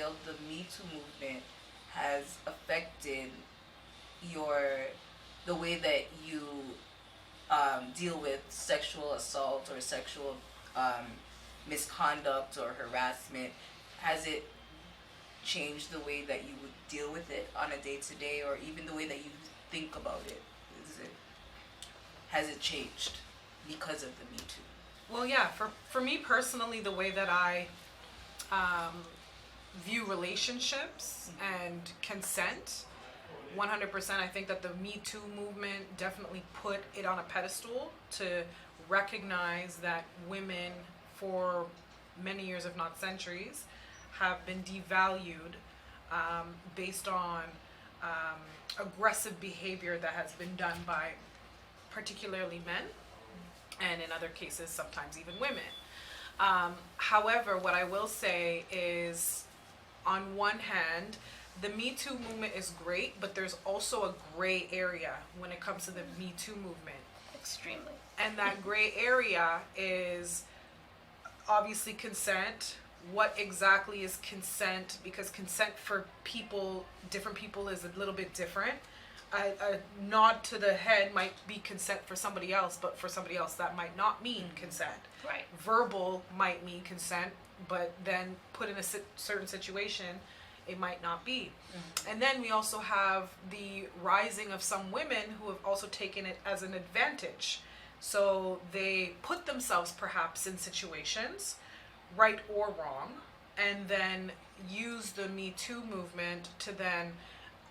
feel the Me Too movement has affected the way that you deal with sexual assault or sexual misconduct or harassment? Has it changed the way that you would deal with it on a day-to-day, or even the way that you think about it? Has it changed because of the Me Too? Well, yeah, for me personally, the way that I view relationships and consent, 100%, I think that the Me Too movement definitely put it on a pedestal to recognize that women, for many years, if not centuries, have been devalued based on aggressive behavior that has been done by particularly men, and in other cases, sometimes even women. However, what I will say is, on one hand, the Me Too movement is great, but there's also a gray area when it comes to the Me Too movement. Extremely. And that gray area is obviously consent. What exactly is consent? Because consent for different people is a little bit different. A nod to the head might be consent for somebody else, but for somebody else that might not mean consent. Right. Verbal might mean consent, but then put in a certain situation, it might not be. And then we also have the rising of some women who have also taken it as an advantage. So they put themselves perhaps in situations, right or wrong, and then use the Me Too movement to then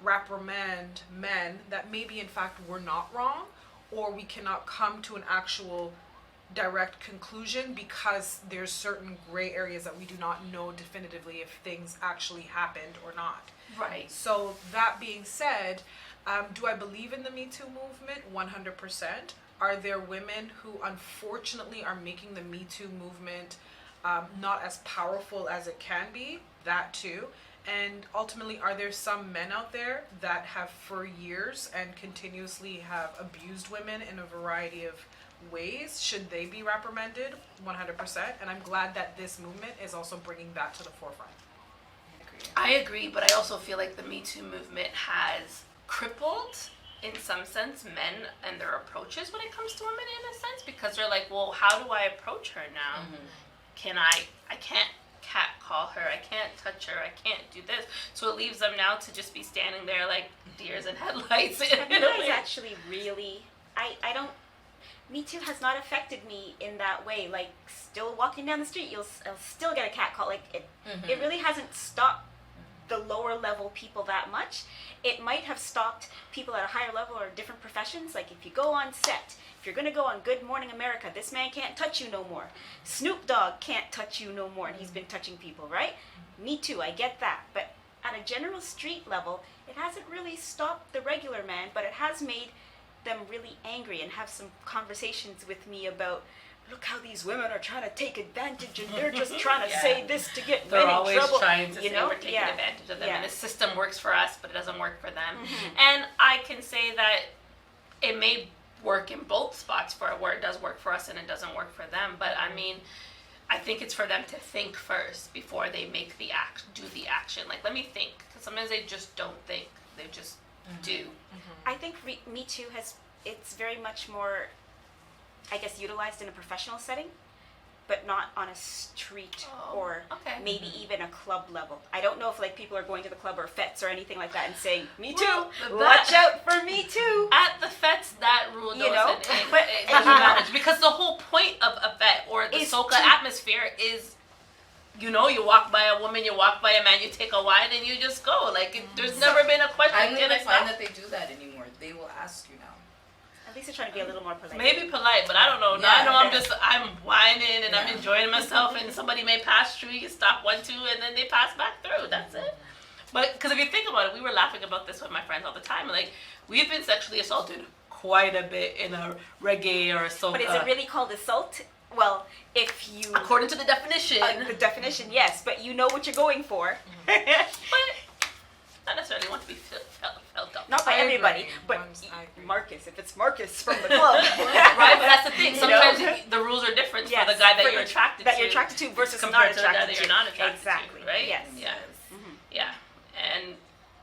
reprimand men that maybe in fact were not wrong, or we cannot come to an actual direct conclusion because there's certain gray areas that we do not know definitively if things actually happened or not. Right. So that being said, do I believe in the Me Too movement? 100%. Are there women who unfortunately are making the Me Too movement not as powerful as it can be? That too. And ultimately, are there some men out there that have for years and continuously have abused women in a variety of ways? Should they be reprimanded? 100%. And I'm glad that this movement is also bringing that to the forefront. I agree, but I also feel like the Me Too movement has crippled, in some sense, men and their approaches when it comes to women, in a sense, because they're like, well, how do I approach her now? I can't cat call her, I can't touch her, I can't do this. So it leaves them now to just be standing there like deers in headlights. Have you guys actually really, I don't, Me Too has not affected me in that way. Like, still walking down the street, I'll still get a cat call. Like, it really hasn't stopped the lower level people that much. It might have stopped people at a higher level or different professions. Like, if you go on set, if you're going to go on Good Morning America, this man can't touch you no more. Snoop Dogg can't touch you no more, and he's been touching people, right? Me too, I get that. But at a general street level, it hasn't really stopped the regular man, but it has made them really angry and have some conversations with me about, look how these women are trying to take advantage, and they're just trying to say this to get They're men in always trouble. trying to you say know? we're taking advantage of them, Yeah. and the system works for us, but it doesn't work for them. And I can say that it may work in both spots for where it does work for us and it doesn't work for them. But I mean, I think it's for them to think first before they make the do the action. Like, let me think, because sometimes they just don't think; they just do. I think Me Too it's very much more, I guess, utilized in a professional setting, but not on a street or maybe even a club level. I don't know if like people are going to the club or fetes or anything like that and saying, Me Too, watch out for Me Too. At the fetes, that rule doesn't but manage, because the whole point of a fet or the soca atmosphere is, you walk by a woman, you walk by a man, you take a wine and you just go. Like, there's never been a question. I don't even find that they do that anymore. They will ask you now. At least they're trying to be a little more polite. Maybe polite, but I don't know. Yeah. I know I'm whining and I'm enjoying myself, and somebody may pass through, you stop 1, 2, and then they pass back through. That's it. But, because if you think about it, we were laughing about this with my friends all the time. Like, we've been sexually assaulted quite a bit in a reggae or a soca. But is it really called assault? Well, if you... According to the definition. The definition, yes, but you know what you're going for. But not necessarily want to be felt up. Not by I everybody, agree. but I agree. Marcus, if it's Marcus from the club. Right, but that's the thing. You Sometimes know? the rules are different Yes, for the guy that for you're attracted to. That you're attracted to versus compared not to the guy attracted that to. you're not attracted Exactly. to, right? Yes. Yeah.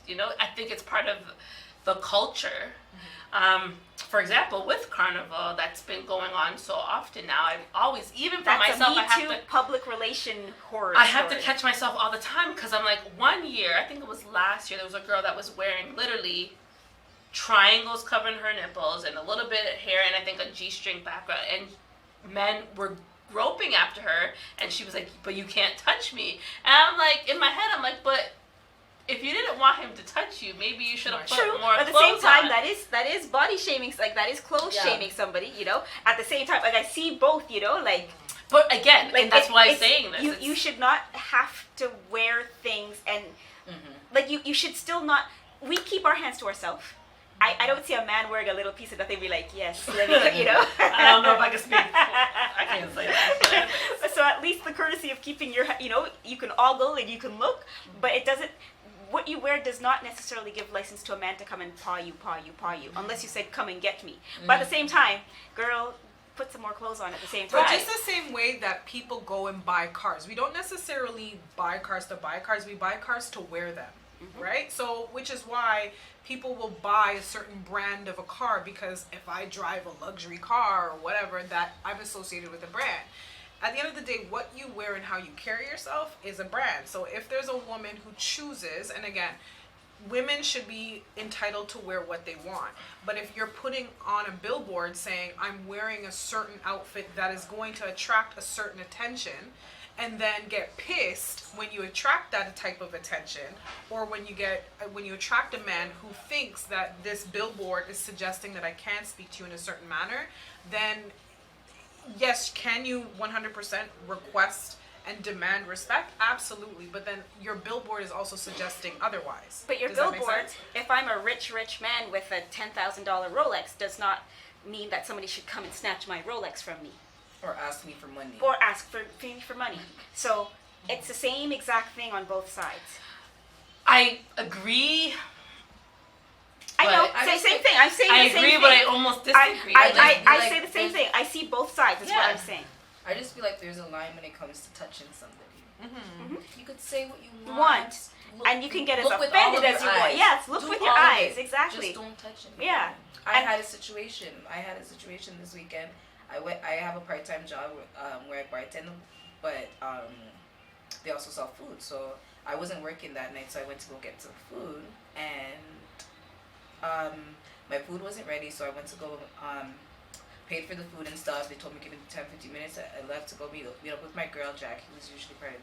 You know, I think it's part of the culture. For example, with Carnival, that's been going on so often now. I'm always, even for That's myself, a I have Me Too to public relation horror I have to story. catch myself all the time because I'm like, one year, I think it was last year, there was a girl that was wearing literally triangles covering her nipples and a little bit of hair and I think a G-string background, and men were groping after her, and she was like, but you can't touch me. And I'm like, in my head, I'm like, but if you didn't want him to touch you, maybe you should have put True, more but at the same clothes time, on. that is body shaming, like that is clothes Yeah. shaming somebody, you know. At the same time, like I see both, you know, like But again, like and that's why I'm it's- saying this. You should not have to wear things, and like you should still not. We keep our hands to ourselves. I don't see a man wearing a little piece of nothing be like, yes, let me, you know. I don't know if I can speak. I can't say that. So at least the courtesy of keeping your, you know, you can ogle and you can look, but it doesn't. What you wear does not necessarily give license to a man to come and paw you, unless you said, come and get me. But at the same time, girl, put some more clothes on at the same time. But just the same way that people go and buy cars. We don't necessarily buy cars to buy cars. We buy cars to wear them, right? So, which is why people will buy a certain brand of a car, because if I drive a luxury car or whatever, that I'm associated with a brand. At the end of the day, what you wear and how you carry yourself is a brand. So if there's a woman who chooses, and again, women should be entitled to wear what they want. But if you're putting on a billboard saying, I'm wearing a certain outfit that is going to attract a certain attention, and then get pissed when you attract that type of attention, or when you attract a man who thinks that this billboard is suggesting that I can't speak to you in a certain manner, then yes, can you 100% request and demand respect? Absolutely. But then your billboard is also suggesting otherwise. But your Does that make billboard, sense? if I'm a rich man with a $10,000 Rolex, does not mean that somebody should come and snatch my Rolex from me Or ask me for money. or ask for money. So it's the same exact thing on both sides. I agree. I know, But same thing. I'm saying I the same agree, thing. but I almost disagree. I Like, say the same there's- thing. I see both sides. Is what Yeah. I'm saying. I just feel like there's a line when it comes to touching somebody. You could say what you Want. want. And you can get as look with all offended of as your you want. eyes. Yes, look Do with your all of eyes. it. Exactly. Just don't touch it. Yeah. I And- had a situation this weekend. I have a part-time job where I bartend, but they also sell food. So I wasn't working that night, so I went to go get some food, and my food wasn't ready, so I went to go paid for the food and stuff. They told me give it 10-15 minutes. I left to go meet up with my girl Jack, who was usually part of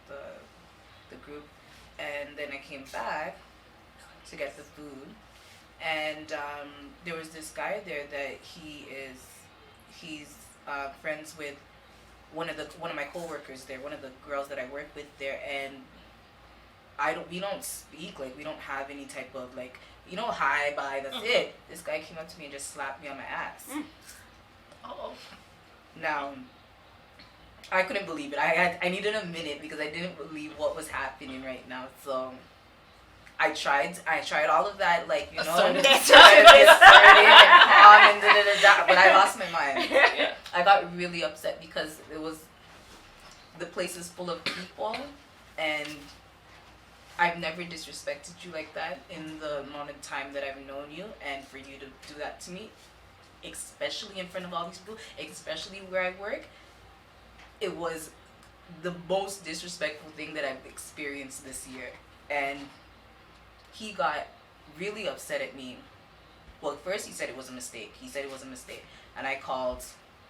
the group, and then I came back to get the food, and there was this guy there that he's friends with one of my coworkers there, one of the girls that I work with there, and we don't speak, like we don't have any type of like, you know, hi, bye, that's it. This guy came up to me and just slapped me on my ass. Oh. Now, I couldn't believe it. I needed a minute because I didn't believe what was happening right now. So I tried all of that, like, you know, Assertive. assertive and calm and da-da-da-da, but I lost my mind. Yeah. I got really upset because the place is full of people, and I've never disrespected you like that in the amount of time that I've known you, and for you to do that to me, especially in front of all these people, especially where I work, it was the most disrespectful thing that I've experienced this year. And he got really upset at me. Well, first he said it was a mistake. And I called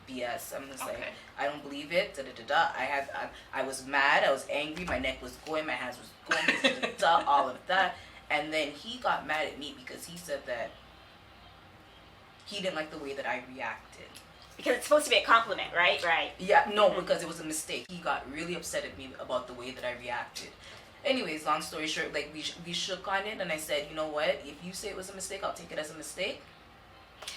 BS. I'm just like, Okay. I don't believe it. I was mad. I was angry. My neck was going. My hands was going. All of that. And then he got mad at me because he said that he didn't like the way that I reacted. Because it's supposed to be a compliment, right? Right. Yeah, no, because it was a mistake. He got really upset at me about the way that I reacted. Anyways, long story short, like we shook on it, and I said, you know what? If you say it was a mistake, I'll take it as a mistake.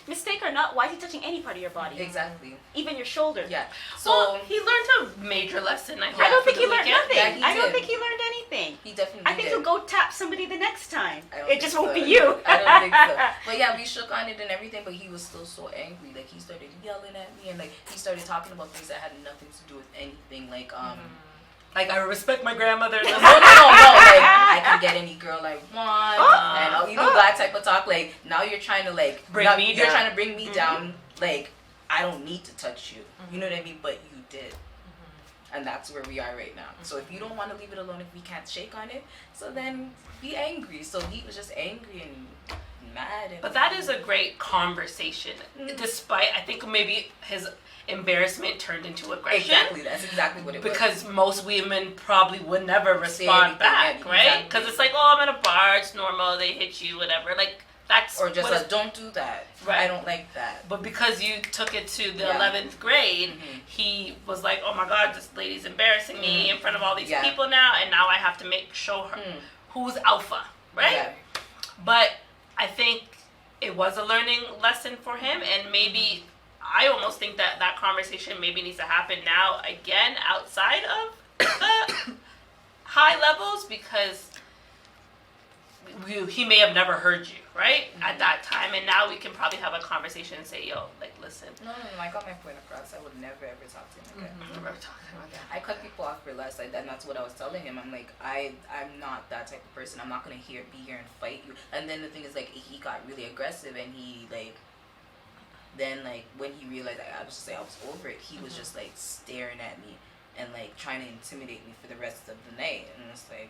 Mistake or not, why is he touching any part of your body? Exactly. Even your shoulder. Yeah. So Well, he learned a major lesson. I I don't think he learned weekend. nothing. Yeah, he I don't did. think he learned anything. he definitely I think did. he'll go tap somebody the next time. I don't It just think won't so. be you. I don't think so. But yeah, we shook on it and everything, but he was still so angry. Like, he started yelling at me, and like he started talking about things that had nothing to do with anything. Like Like, I respect my grandmother. No, like, I can get any girl I want, and you know that type of talk. Like, now you're trying to like you're trying to bring me down. Like, I don't need to touch you. You know what I mean? But you did, and that's where we are right now. So if you don't want to leave it alone, if we can't shake on it, so then be angry. So he was just angry and mad. But that is a great conversation, despite I think maybe his embarrassment turned into aggression. Exactly, that's exactly what it was. Because most women probably would never respond back, anything, right? Because it's like, oh, I'm at a bar, it's normal, they hit you, whatever. Like, that's or just don't do that. Right. I don't like that. But because you took it to the 11th grade, he was like, oh my God, this lady's embarrassing me in front of all these people now, and now I have to show her who's alpha, right? Yeah. But I think it was a learning lesson for him, and maybe I almost think that conversation maybe needs to happen now again outside of the high levels, because he may have never heard you, right, at that time, and now we can probably have a conversation and say, yo, like, listen. No, I got my point across. I would never ever talk to him again. Never talking about that. I cut people off for less, and that's what I was telling him. I'm like, I'm not that type of person. I'm not gonna be here and fight you. And then the thing is, like, he got really aggressive, and he like, then like when he realized I was just like I was over it, he was just like staring at me and like trying to intimidate me for the rest of the night, and it's like,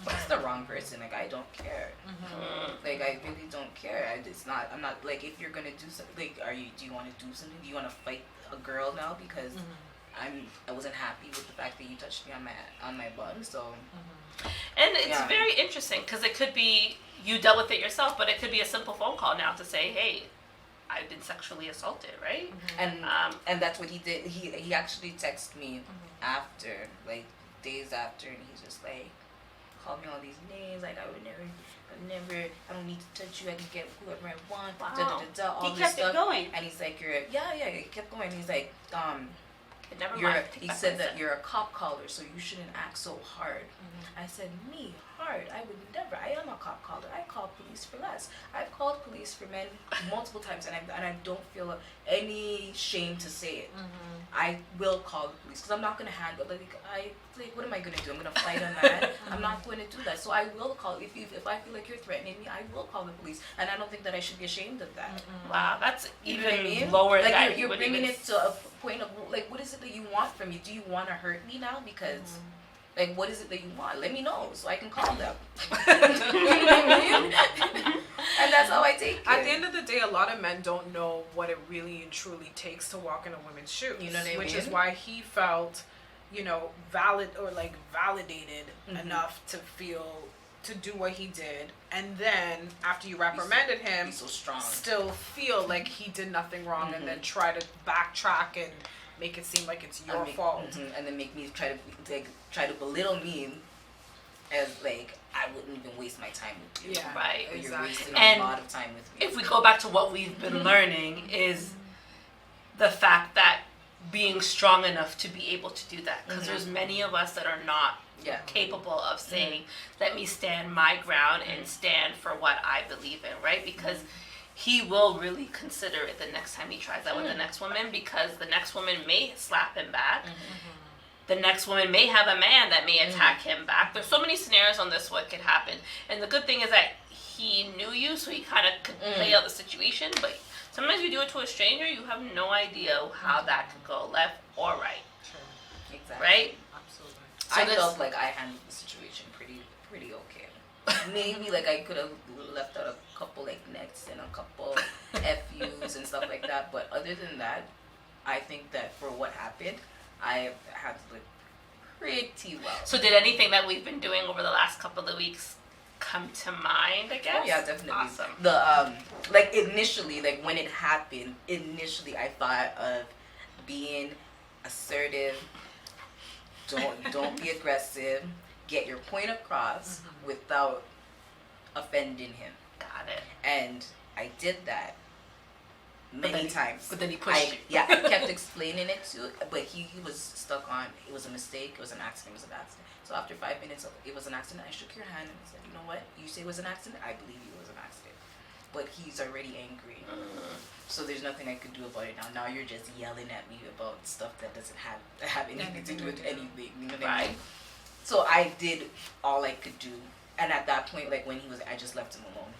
that's the wrong person. Like, I don't care. Like, I really don't care. I'm not like, if you're gonna do something, like, do you want to do something? Do you want to fight a girl now because I wasn't happy with the fact that you touched me on my bum? So and it's very interesting because it could be you dealt with it yourself, but it could be a simple phone call now to say, hey, I've been sexually assaulted, right? And that's what he did. He actually texted me after, like, days after, and he's just like, called me all these names, like, I don't need to touch you, I can get whoever I want, all He this kept stuff. It going. And he's like, he kept going. He's like, he said said. that you're a cop caller, so you shouldn't act so hard. I said, me, hard? I would never. I am a cop caller. I call police for less. I've called police for men multiple times, and I don't feel any shame to say it. I will call the police because I'm not gonna handle it. What am I gonna do? I'm gonna fight a man. I'm not going to do that. So I will call. If I feel like you're threatening me, I will call the police, and I don't think that I should be ashamed of that. Wow, that's You even know what I mean? lower. Like, you're bringing it to a point of, like, what is it that you want from me? Do you want to hurt me now? Because like, what is it that you want? Let me know so I can call them. You know what I mean? And that's how I take it. At the end of the day, a lot of men don't know what it really and truly takes to walk in a woman's shoes. You know what I Which mean? is why he felt, validated enough to do what he did. And then, after you reprimanded him, He's so strong. still feel like he did nothing wrong and then try to backtrack and make it seem like it's your fault. And then make me try to belittle me as like I wouldn't even waste my time with you. Yeah, right. Or exactly. you're wasting And a lot of time with me. If we go back to what we've been learning is the fact that being strong enough to be able to do that, because there's many of us that are not capable of saying, let me stand my ground and stand for what I believe in, right? Because he will really consider it the next time he tries that with the next woman, because the next woman may slap him back. The next woman may have a man that may attack him back. There's so many scenarios on this what could happen. And the good thing is that he knew you, so he kind of could play out the situation. But sometimes you do it to a stranger, you have no idea how that could go, left or right. Exactly. Right? Absolutely. So I felt like I handled the situation pretty okay. Maybe like I could have left out a couple like nets and a couple FUs and stuff like that. But other than that, I think that for what happened, I had to look pretty well. So did anything that we've been doing over the last couple of weeks come to mind, I guess? Oh yeah, definitely. Awesome. The like initially, like when it happened, I thought of being assertive. Don't be aggressive. Get your point across without offending him. Got it. And I did that many times. But then he pushed you. Yeah, I kept explaining it to, but he was stuck on, it was a mistake, it was an accident, So after 5 minutes of it was an accident, I shook your hand and I said, you know what? You say it was an accident, I believe you it was an accident. but he's already angry. So there's nothing I could do about it now. Now you're just yelling at me about stuff that doesn't have anything to do with anything. You know what I mean? So I did all I could do. And at that point, like when he was, I just left him alone.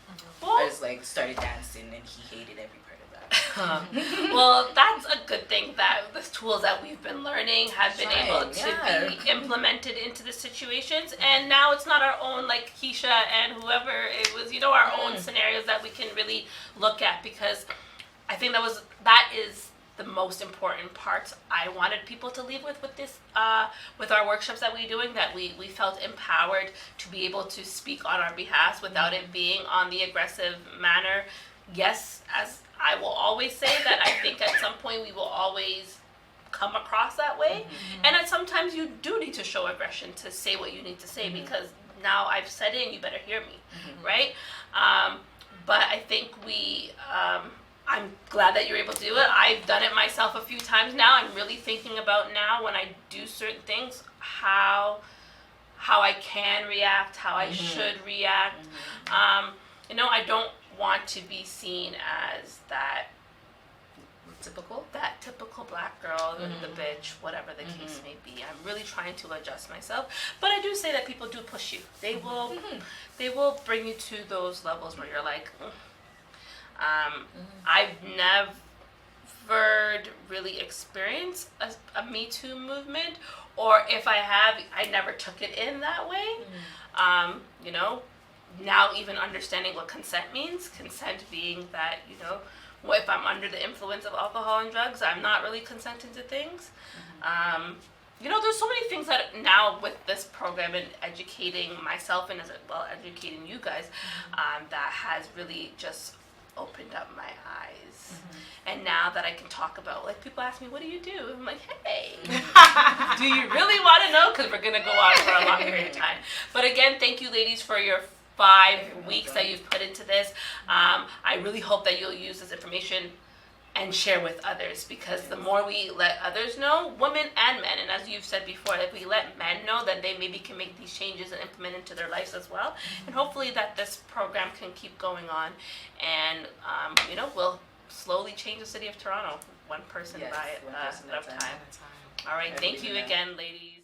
I just like started dancing, and he hated every part of that. Well, that's a good thing that the tools that we've been learning have been able to be implemented into the situations, and now it's not our own, like Keisha and whoever it was, you know, our own scenarios that we can really look at, because I think that is the most important part I wanted people to leave with this, with our workshops that we're doing, that we felt empowered to be able to speak on our behalf without it being on the aggressive manner. Yes, as I will always say that I think at some point we will always come across that way, and that sometimes you do need to show aggression to say what you need to say, because now I've said it and you better hear me, right? But I think I'm glad that you're able to do it. I've done it myself a few times now. I'm really thinking about now when I do certain things, how I can react, how I should react. You know, I don't want to be seen as that typical black girl, the bitch, whatever the case may be. I'm really trying to adjust myself, but I do say that people do push you. They will bring you to those levels where you're like, I've never really experienced a Me Too movement, or if I have, I never took it in that way. You know, now even understanding what consent means, consent being that, you know, if I'm under the influence of alcohol and drugs, I'm not really consenting to things. You know, there's so many things that now with this program and educating myself and as well educating you guys, that has really just opened up my eyes. And now that I can talk about, like, people ask me, what do you do? I'm like, hey, do you really want to know? Because we're going to go on for a long period of time. But again, thank you ladies for your 5 weeks that you've put into this. I really hope that you'll use this information and share with others, because the more we let others know, women and men, and as you've said before, if we let men know, then they maybe can make these changes and implement into their lives as well. And hopefully that this program can keep going on, and you know, we'll slowly change the city of Toronto, one person by at a time. All right, thank you again, ladies.